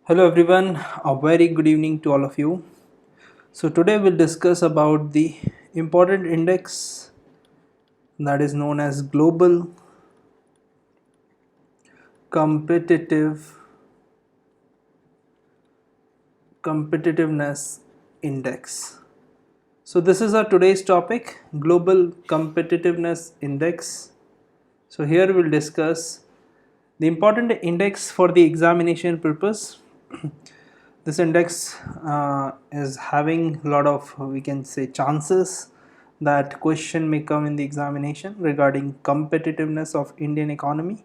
Hello everyone, a very good evening to all of you. So today we'll discuss about the important index that is known as Global Competitiveness Index. So this is our today's topic, Global Competitiveness Index. So here we'll discuss the important index for the examination purpose. This index is having a lot of, we can say, chances that question may come in the examination regarding competitiveness of Indian economy,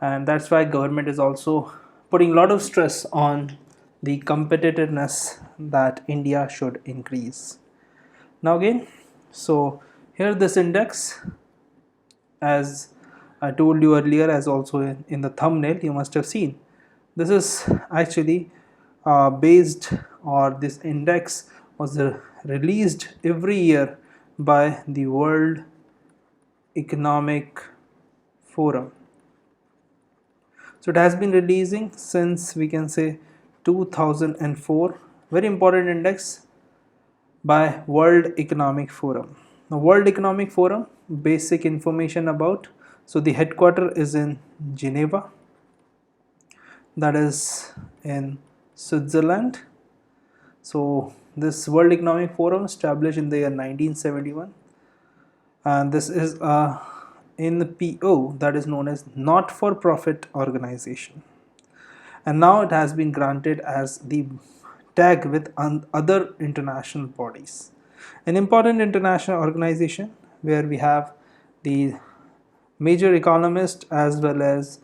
and that's why government is also putting a lot of stress on the competitiveness that India should increase. Now again, so here this index, as I told you earlier, as also in the thumbnail you must have seen, this is actually based, or this index was released every year by the World Economic Forum. So it has been releasing since, we can say, 2004. Very important index by World Economic Forum. Now World Economic Forum, basic information about, so the headquarter is in Geneva, that is in Switzerland. So this World Economic Forum established in the year 1971, and this is a NPO, that is known as not for profit organization, and now it has been granted as the tag with other international bodies. An important international organization where we have the major economists as well as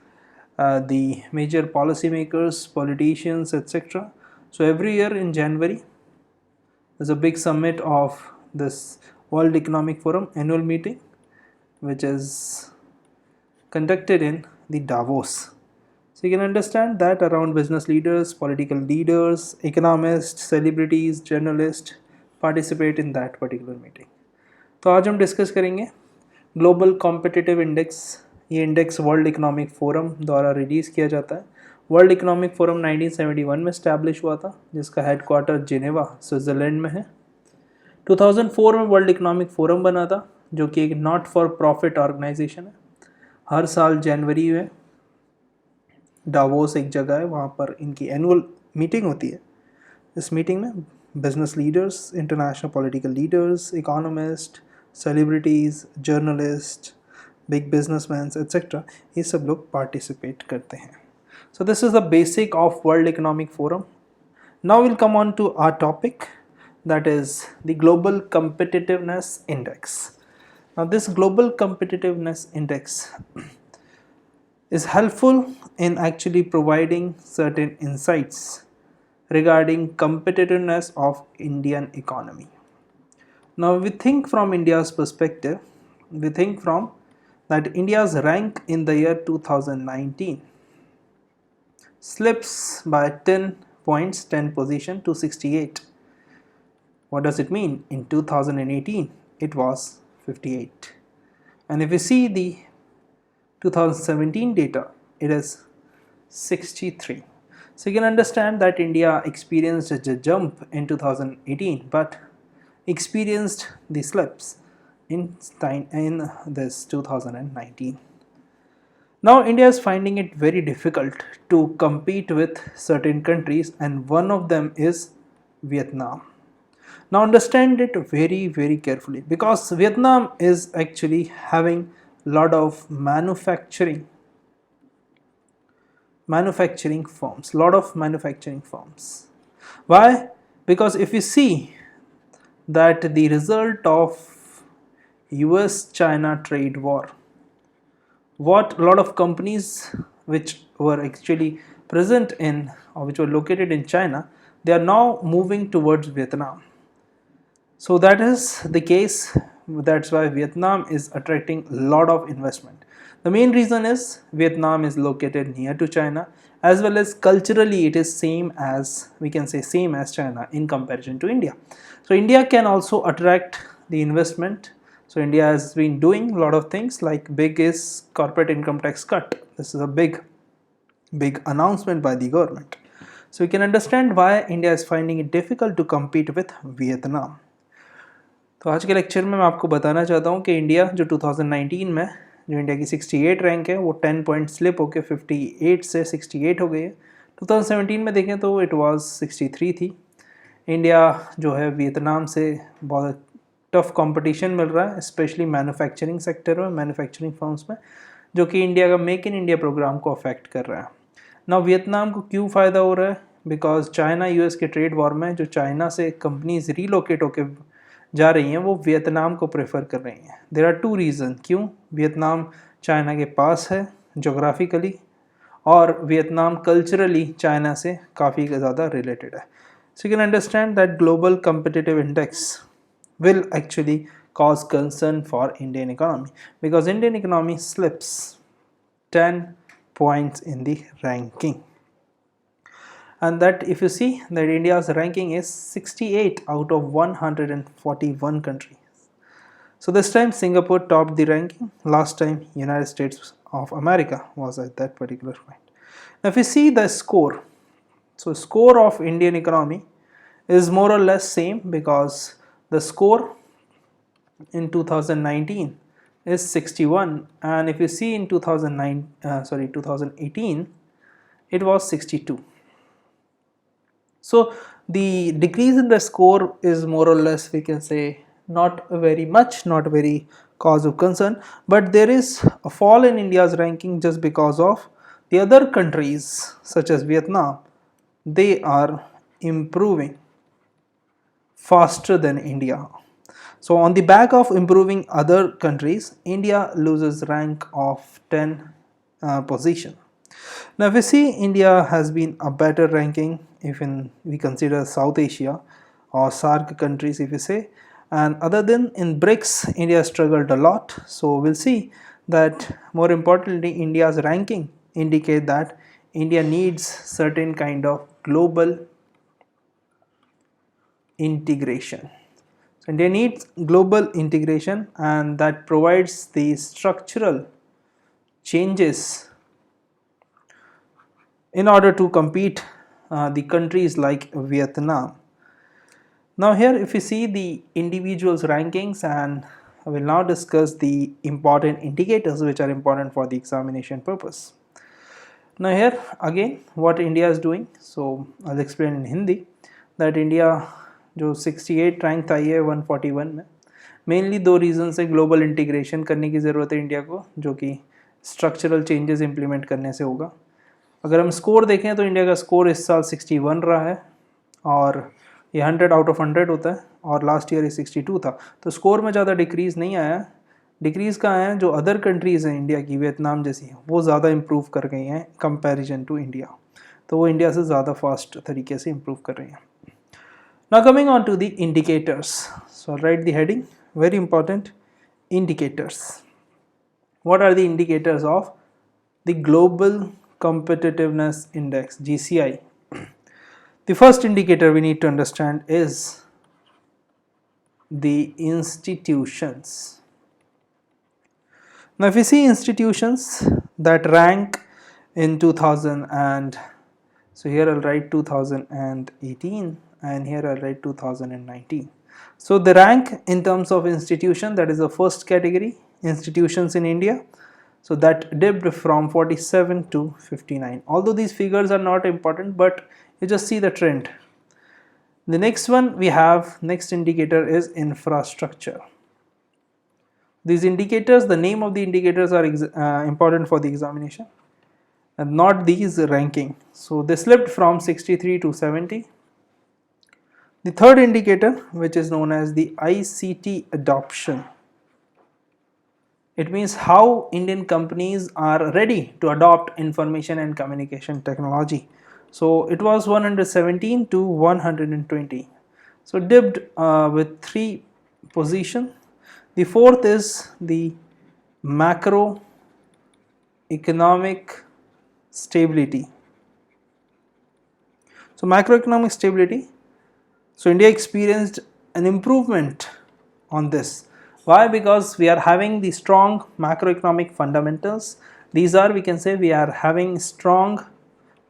the major policymakers, politicians, etc. So every year in January there's a big summit of this World Economic Forum annual meeting, which is conducted in the Davos. So you can understand that around business leaders, political leaders, economists, celebrities, journalists participate in that particular meeting. तो आज हम discuss करेंगे global competitive index. ये index world economic forum द्वारा release किया जाता है. World economic forum 1971 में स्टैब्लिश हुआ था, जिसका हेडक्वार्टर जिनेवा स्विट्ज़रलैंड में है. 2004 में वर्ल्ड इकोनॉमिक फोरम बना था, जो कि एक नॉट फॉर प्रॉफिट ऑर्गेनाइजेशन है. हर साल जनवरी में डावोस एक जगह है, वहाँ पर इनकी एनुअल मीटिंग होती है. इस मीटिंग में business leaders, international political leaders, economists, celebrities, journalist, big businessman etcetera, ये सब लोग पार्टिसिपेट करते हैं. So this is the basic of world economic forum. Now will come on to our topic, that is the Global Competitiveness Index. Now this Global Competitiveness Index is helpful in actually providing certain insights regarding competitiveness of Indian economy. Now we think from India's perspective, we think from that India's rank in the year 2019 slips by 10 points, 10 position to 68. What does it mean? In 2018 it was 58, and if we see the 2017 data, it is 63. So you can understand that India experienced a jump in 2018 but experienced the slips in this 2019. Now India is finding it very difficult to compete with certain countries, and one of them is Vietnam. Now understand it very carefully, because Vietnam is actually having a lot of manufacturing firms. Why? Because if you see that the result of US-China trade war, what a lot of companies which were actually present in, or which were located in China, they are now moving towards Vietnam. So that is the case. That's why Vietnam is attracting a lot of investment. The main reason is Vietnam is located near to China, as well as culturally it is same as, we can say, same as China in comparison to India. So India can also attract the investment. So India has been doing a lot of things, like big is corporate income tax cut. This is a big announcement by the government. So you can understand why India is finding it difficult to compete with Vietnam. तो आज के lecture में मैं आपको बताना चाहता हूँ कि इंडिया जो 2019 में जो इंडिया की 68 रैंक है वो 10 पॉइंट स्लिप होकर 58 से 68 हो गई है। 2017 में देखें तो इट वाज 63 थी। इंडिया जो है वियतनाम से बहुत टफ कंपटीशन मिल रहा है, स्पेशली मैन्युफैक्चरिंग सेक्टर में, मैन्युफैक्चरिंग फर्म्स में, जो कि इंडिया का मेक इन इंडिया प्रोग्राम को अफेक्ट कर रहा है। ना वियतनाम को क्यों फ़ायदा हो रहा है? बिकॉज चाइना यूएस के ट्रेड वॉर में जो चाइना से कंपनीज रीलोकेट होकर जा रही हैं वो वियतनाम को प्रेफर कर रही हैं। देयर आर टू रीज़न क्यों वियतनाम चाइना के पास है जोग्राफिकली, और वियतनाम कल्चरली चाइना से काफ़ी ज़्यादा रिलेटेड है। So you can understand that global competitive index will actually cause concern for Indian economy, because Indian economy slips 10 points in the ranking, and that if you see that India's ranking is 68 out of 141 countries. So this time Singapore topped the ranking. Last time United States of America was at that particular point. Now if you see the score, so score of Indian economy is more or less same, because the score in 2019 is 61, and if you see in 2018 it was 62. So the decrease in the score is more or less, we can say, not very much, not very cause of concern, but there is a fall in India's ranking just because of the other countries such as Vietnam. They are improving faster than India. So on the back of improving other countries, India loses rank of 10 position. Now if we see, India has been a better ranking if we consider South Asia or SAARC countries, if we say, and other than in BRICS, India struggled a lot. So we'll see that more importantly, India's ranking indicate that India needs certain kind of global integration. So India needs global integration, and that provides the structural changes in order to compete the countries like Vietnam. Now here if you see the individuals rankings, and I will now discuss the important indicators which are important for the examination purpose. Now here again what India is doing, so I'll explain in Hindi that India जो 68 rank था ये 141 में, mainly दो reason से global integration करने की ज़रूरत है इंडिया को, जो कि स्ट्रक्चरल चेंजेस इंप्लीमेंट करने से होगा। अगर हम स्कोर देखें तो इंडिया का स्कोर इस साल 61 रहा है, और ये 100 आउट ऑफ 100 होता है, और लास्ट ईयर ये 62 था। तो स्कोर में ज़्यादा डिक्रीज़ नहीं आया। डिक्रीज़ कहाँ है? जो अदर कंट्रीज़ हैं इंडिया की, वियतनाम जैसी, वो ज़्यादा इम्प्रूव कर गई हैं कंपैरिजन टू इंडिया, तो वो इंडिया से ज़्यादा फास्ट तरीके से इम्प्रूव कर रही हैं। Now coming on to the indicators, so I'll write the heading, very important, indicators. What are the indicators of the Global Competitiveness Index, GCI? The first indicator we need to understand is the institutions. Now if you see institutions that rank in 2000, and so here I'll write 2018, and here I'll write 2019. So the rank in terms of institution, that is the first category, institutions in India, so that dipped from 47 to 59. Although these figures are not important, but you just see the trend. The next one we have, next indicator is infrastructure. These indicators, the name of the indicators are important for the examination, and not these ranking. So they slipped from 63 to 70. The third indicator, which is known as the ICT adoption, it means how Indian companies are ready to adopt information and communication technology. So it was 117 to 120. So dipped with 3 positions. The fourth is the macroeconomic stability. So macroeconomic stability, so India experienced an improvement on this. Why? Because we are having the strong macroeconomic fundamentals. These are, we can say, we are having strong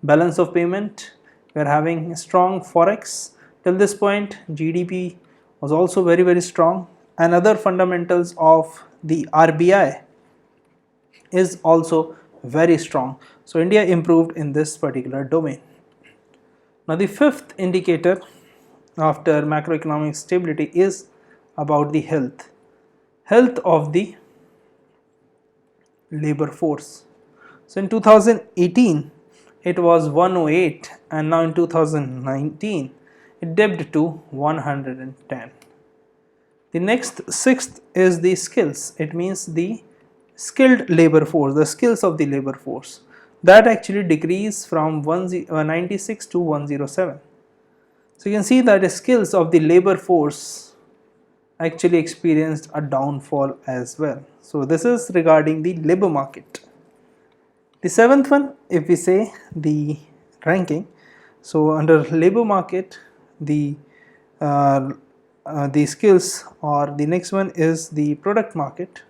balance of payment, We are having strong forex. Till this point, GDP was also very strong, and other fundamentals of the RBI is also very strong. So India improved in this particular domain. Now the fifth indicator after macroeconomic stability is about the health of the labor force. So in 2018 it was 108, and now in 2019 it dipped to 110. The next sixth is the skills. It means the skilled labor force, the skills of the labor force, that actually decreased from 96 to 107. So you can see that the skills of the labor force actually experienced a downfall as well. So this is regarding the labor market. The seventh one, if we say the ranking, so under labor market, the skills, or the next one is the product market.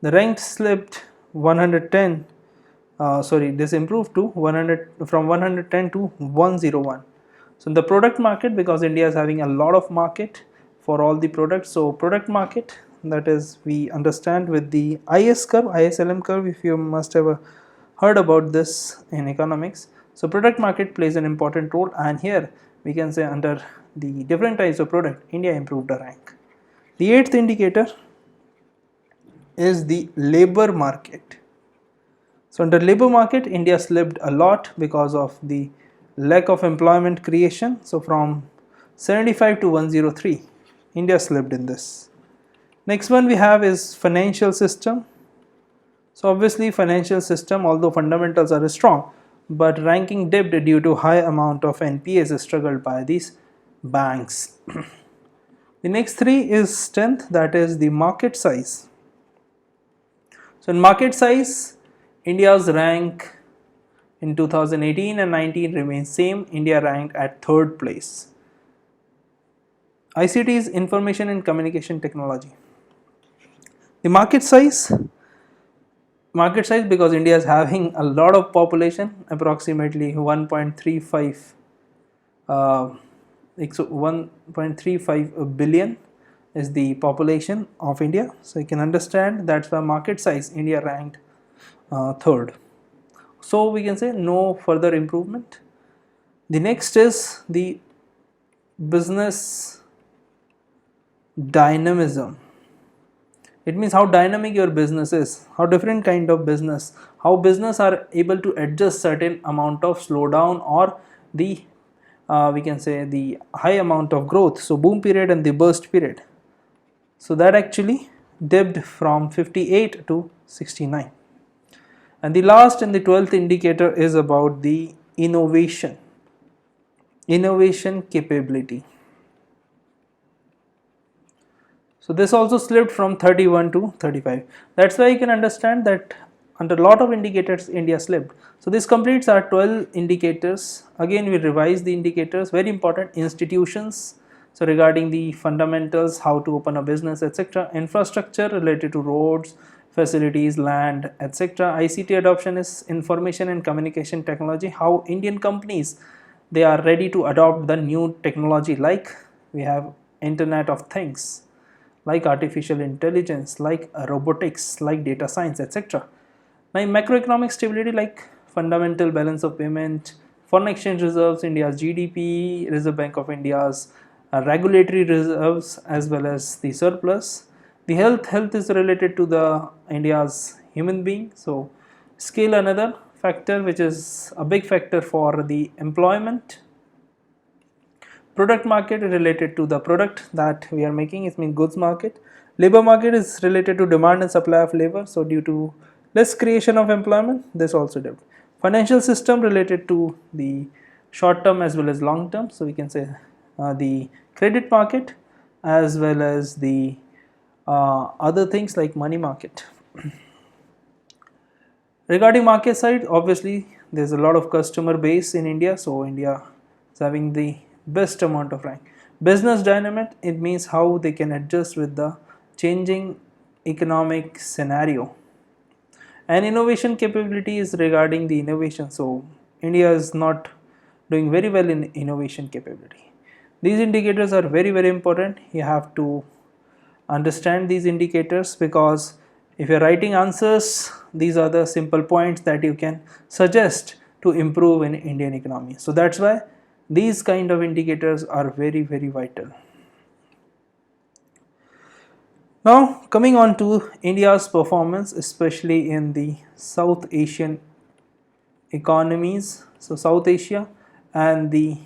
The rank slipped 110. This improved to 100, from 110 to 101. So in the product market, because India is having a lot of market for all the products, so product market, that is, we understand with the ISLM curve, if you must have heard about this in economics. So product market plays an important role, and here we can say under the different types of product, India improved a rank. The eighth indicator is the labor market. So under labor market, India slipped a lot because of the lack of employment creation. So from 75 to 103, India slipped in this. Next one we have is financial system. So obviously financial system, although fundamentals are strong, but ranking dipped due to high amount of NPAs struggled by these banks. The next three is strength, that is the market size. So in market size, India's rank in 2018 and 19 remains same. India ranked at third place. ICT is information and communication technology. The market size, because India is having a lot of population, approximately 1.35 billion is the population of India. So you can understand that's why market size India ranked third. So we can say no further improvement. The next is the business dynamism. It means how dynamic your business is, how different kind of business, how business are able to adjust certain amount of slowdown or the we can say the high amount of growth, so boom period and the burst period. So that actually dipped from 58 to 69. And the last and the 12th indicator is about the innovation capability. So this also slipped from 31 to 35. That's why you can understand that under a lot of indicators India slipped. So this completes our 12 indicators. Again we revise the indicators, very important. Institutions, so regarding the fundamentals, how to open a business, etc. Infrastructure related to roads, facilities, land, etc. ICT adoption is information and communication technology, how Indian companies, they are ready to adopt the new technology, like we have Internet of Things, like artificial intelligence, like robotics, like data science, etc. Now macroeconomic stability, like fundamental balance of payment, foreign exchange reserves, India's GDP, Reserve Bank of India's regulatory reserves, as well as the surplus. The health is related to the India's human being. So scale, another factor which is a big factor for the employment. Product market is related to the product that we are making, it means goods market. Labor market is related to demand and supply of labor, so due to less creation of employment, this also dipped. Financial system related to the short term as well as long term, so we can say the credit market as well as the other things like money market. Regarding market side, obviously there's a lot of customer base in India, so India is having the best amount of rank. Business dynamic, it means how they can adjust with the changing economic scenario. And innovation capability is regarding the innovation. So India is not doing very well in innovation capability. These indicators are very, very important. You have to understand these indicators, because if you're writing answers, these are the simple points that you can suggest to improve in Indian economy. So that's why these kind of indicators are very, very vital. Now coming on to India's performance, especially in the South Asian economies, so South Asia and the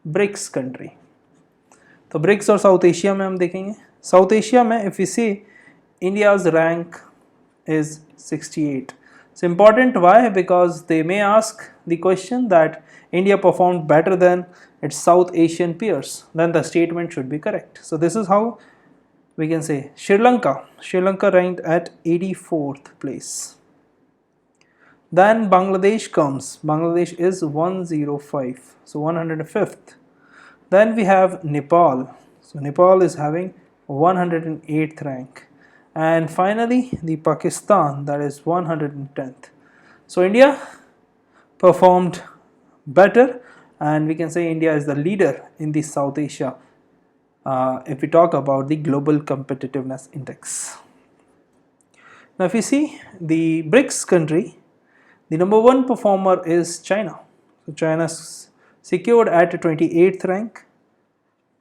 BRICS country. तो BRICS और south Asia में हम देखेंगे. South Asia में if we see India's rank is 68. It's important. Why? Because they may ask the question that India performed better than its South Asian peers. Then the statement should be correct. So this is how we can say. Sri Lanka ranked at 84th place. Then Bangladesh comes. Bangladesh is 105, so 105th. Then we have Nepal. So Nepal is having 108th rank. And finally the Pakistan, that is 110th. So India performed better, and we can say India is the leader in the South Asia if we talk about the global competitiveness index. Now if you see the BRICS country, the number one performer is China. So China secured at 28th rank.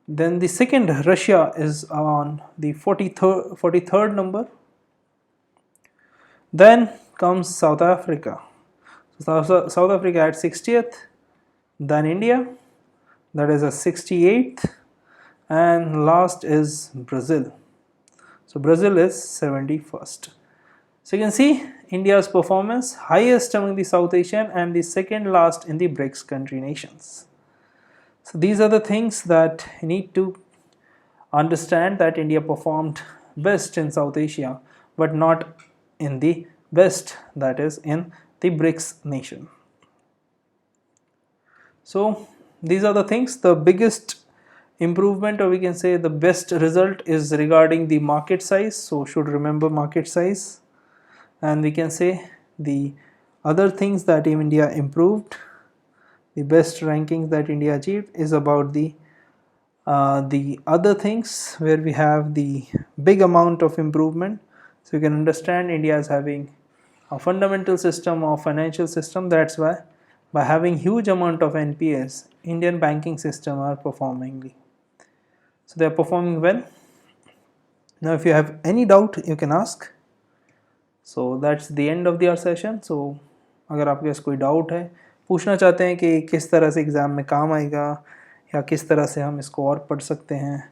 Then the second, Russia, is on the 43rd number. Then comes South Africa. South Africa at 60th. Then India, that is a 68th. And last is Brazil. So Brazil is 71st. So you can see India's performance highest among the South Asian and the second last in the BRICS country nations. So these are the things that you need to understand, that India performed best in South Asia but not in the best, that is in the BRICS nation. So these are the things. The biggest improvement, or we can say the best result, is regarding the market size. So should remember market size. And we can say the other things that India improved, the best rankings that India achieved, is about the other things where we have the big amount of improvement. So you can understand India is having a fundamental system of financial system. That's why by having huge amount of NPS, Indian banking system are performing. So they are performing well. Now if you have any doubt, you can ask. So that's the end of our session. So अगर आपके पास कोई doubt है, पूछना चाहते हैं कि किस तरह से एग्ज़ाम में काम आएगा या किस तरह से हम इसको और पढ़ सकते हैं,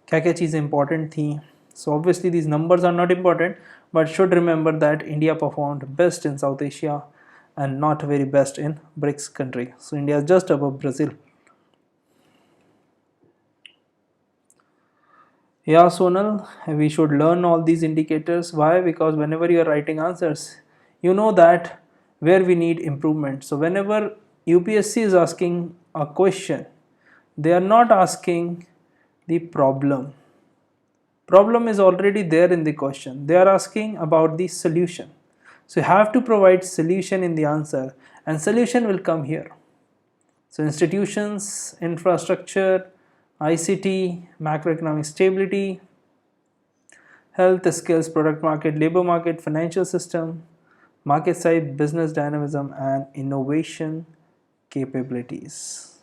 क्या क्या चीज़ें इंपॉर्टेंट थी. So obviously these numbers are not important, but should remember that India performed best in South Asia and not very best in BRICS country. So India is just above Brazil. Yeah, Sonal, we should learn all these indicators. Why? Because whenever you are writing answers, you know that where we need improvement. So whenever UPSC is asking a question, they are not asking the problem. Problem is already there in the question. They are asking about the solution. So you have to provide solution in the answer, and solution will come here. So institutions, infrastructure, ICT, macroeconomic stability, health, skills, product market, labor market, financial system, market size, business dynamism, and innovation capabilities.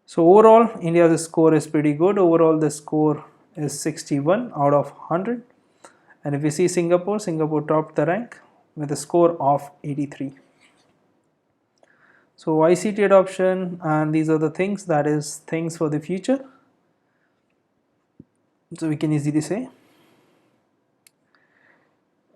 So overall, India's score is pretty good. Overall, the score is 61 out of 100. And if you see Singapore topped the rank with a score of 83. So ICT adoption, and these are the things, that is things for the future. So we can easily say.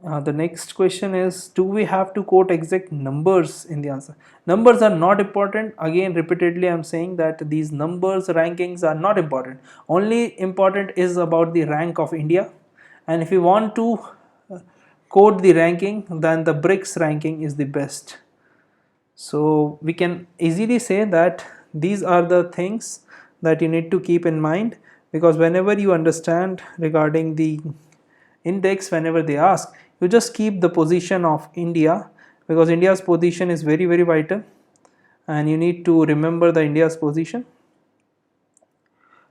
The next question is, do we have to quote exact numbers in the answer? Numbers are not important. Again, repeatedly I am saying that these numbers, rankings are not important. Only important is about the rank of India. And if you want to quote the ranking, then the BRICS ranking is the best. So we can easily say that these are the things that you need to keep in mind, because whenever you understand regarding the index, whenever they ask, you just keep the position of India, because India's position is very very vital and you need to remember the India's position.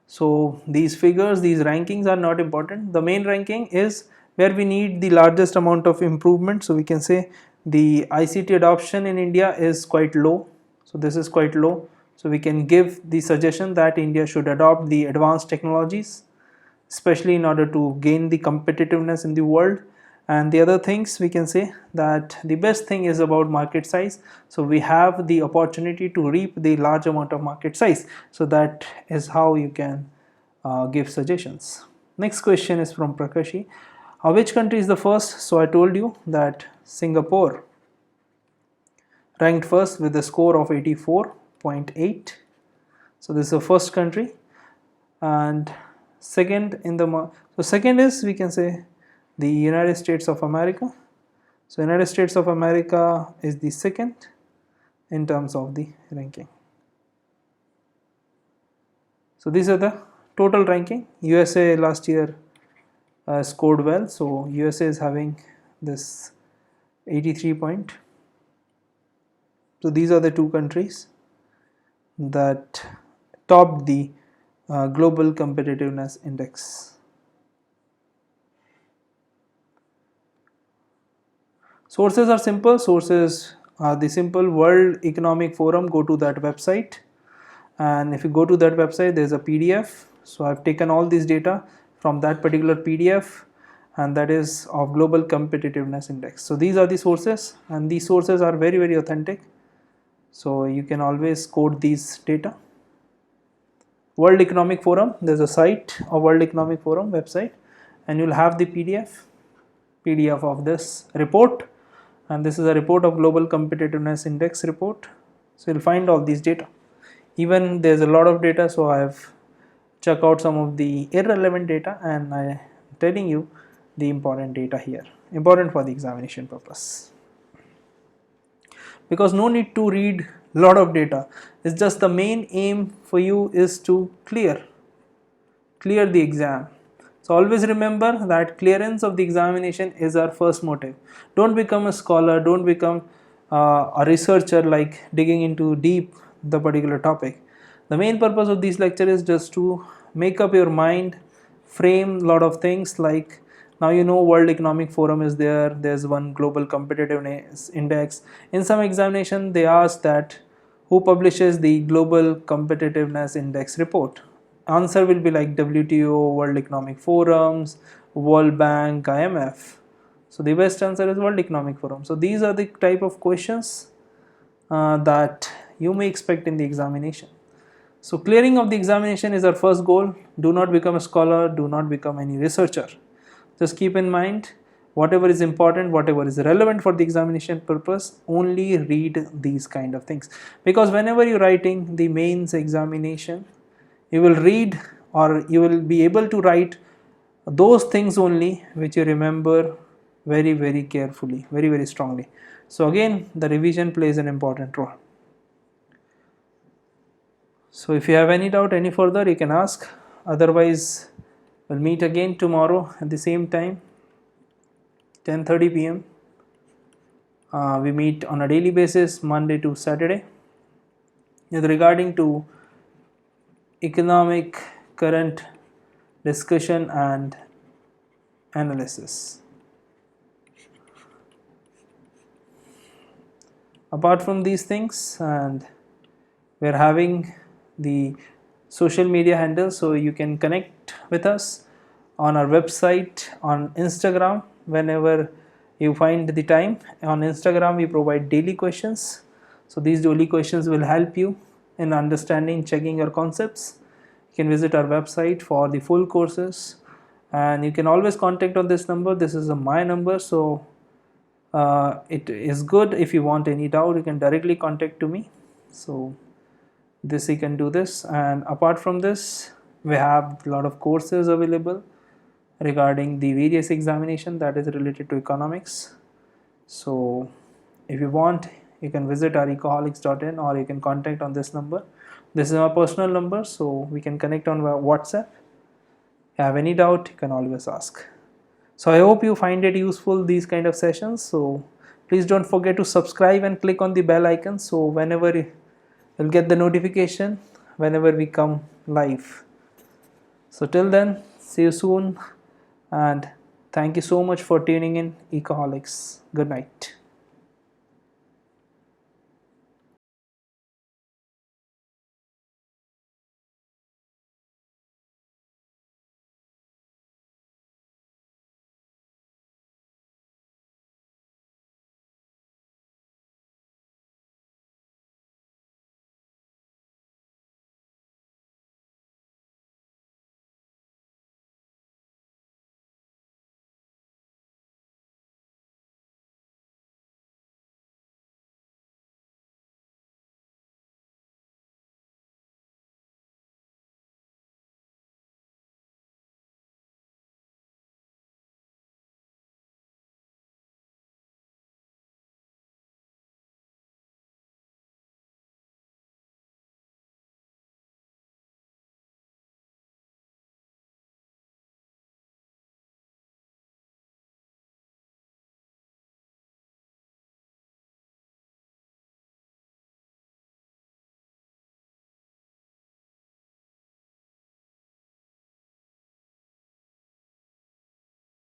So these figures, these rankings are not important. The main ranking is where we need the largest amount of improvement. So we can say the ICT adoption in India is quite low. So this is quite low. So we can give the suggestion that India should adopt the advanced technologies, especially in order to gain the competitiveness in the world. And the other things, we can say that the best thing is about market size. So we have the opportunity to reap the large amount of market size. So that is how you can give suggestions. Next question is from Prakashi. Which country is the first? So I told you that Singapore ranked first with a score of 84.8. So this is the first country. And second in the second is, we can say, the United States of America. So United States of America is the second in terms of the ranking. So these are the total ranking. USA last year scored well, so USA is having this 83 point. So these are the two countries that topped the global competitiveness index. Sources are simple. Sources are the simple World Economic Forum. Go to that website, and if you go to that website, there's a PDF. So I've taken all this data from that particular PDF, and that is of Global Competitiveness Index. So these are the sources, and these sources are very very authentic. So you can always quote these data. World Economic Forum, there's a site of World Economic Forum website, and you'll have the PDF of this report. And this is a report of Global Competitiveness Index report. So you'll find all these data. Even there's a lot of data, so I have checked out some of the irrelevant data, and I'm telling you the important data here, important for the examination purpose. Because no need to read a lot of data. It's just the main aim for you is to clear the exam. So always remember that clearance of the examination is our first motive. Don't become a scholar, don't become a researcher, like digging into deep the particular topic. The main purpose of this lecture is just to make up your mind, frame a lot of things, like now you know World Economic Forum is there, there's one Global Competitiveness Index. In some examination they ask that who publishes the Global Competitiveness Index report. Answer will be like WTO, World Economic Forums, World Bank, IMF. So the best answer is World Economic Forum. So these are the type of questions that you may expect in the examination. So clearing of the examination is our first goal. Do not become a scholar, do not become any researcher. Just keep in mind, whatever is important, whatever is relevant for the examination purpose, only read these kind of things. Because whenever you're writing the mains examination, you will read, or you will be able to write those things only which you remember very very carefully, very very strongly. So again, the revision plays an important role. So if you have any doubt any further, you can ask. Otherwise, we'll meet again tomorrow at the same time, 10:30 p.m. We meet on a daily basis, Monday to Saturday, with regarding to economic current discussion and analysis. Apart from these things, and we're having the social media handles, so you can connect with us on our website, on Instagram, whenever you find the time. On Instagram we provide daily questions, so these daily questions will help you in understanding, checking your concepts. You can visit our website for the full courses, and you can always contact on this number. This is my number, so it is good. If you want any doubt, you can directly contact to me. So this you can do this. And apart from this, we have a lot of courses available regarding the various examination that is related to economics. So if you want, you can visit our ecoholics.in, or you can contact on this number. This is my personal number, so we can connect on WhatsApp. If you have any doubt, you can always ask. So I hope you find it useful, these kind of sessions. So please don't forget to subscribe and click on the bell icon, so whenever you'll get the notification whenever we come live. So till then, see you soon, and thank you so much for tuning in, Ecoholics. Good night.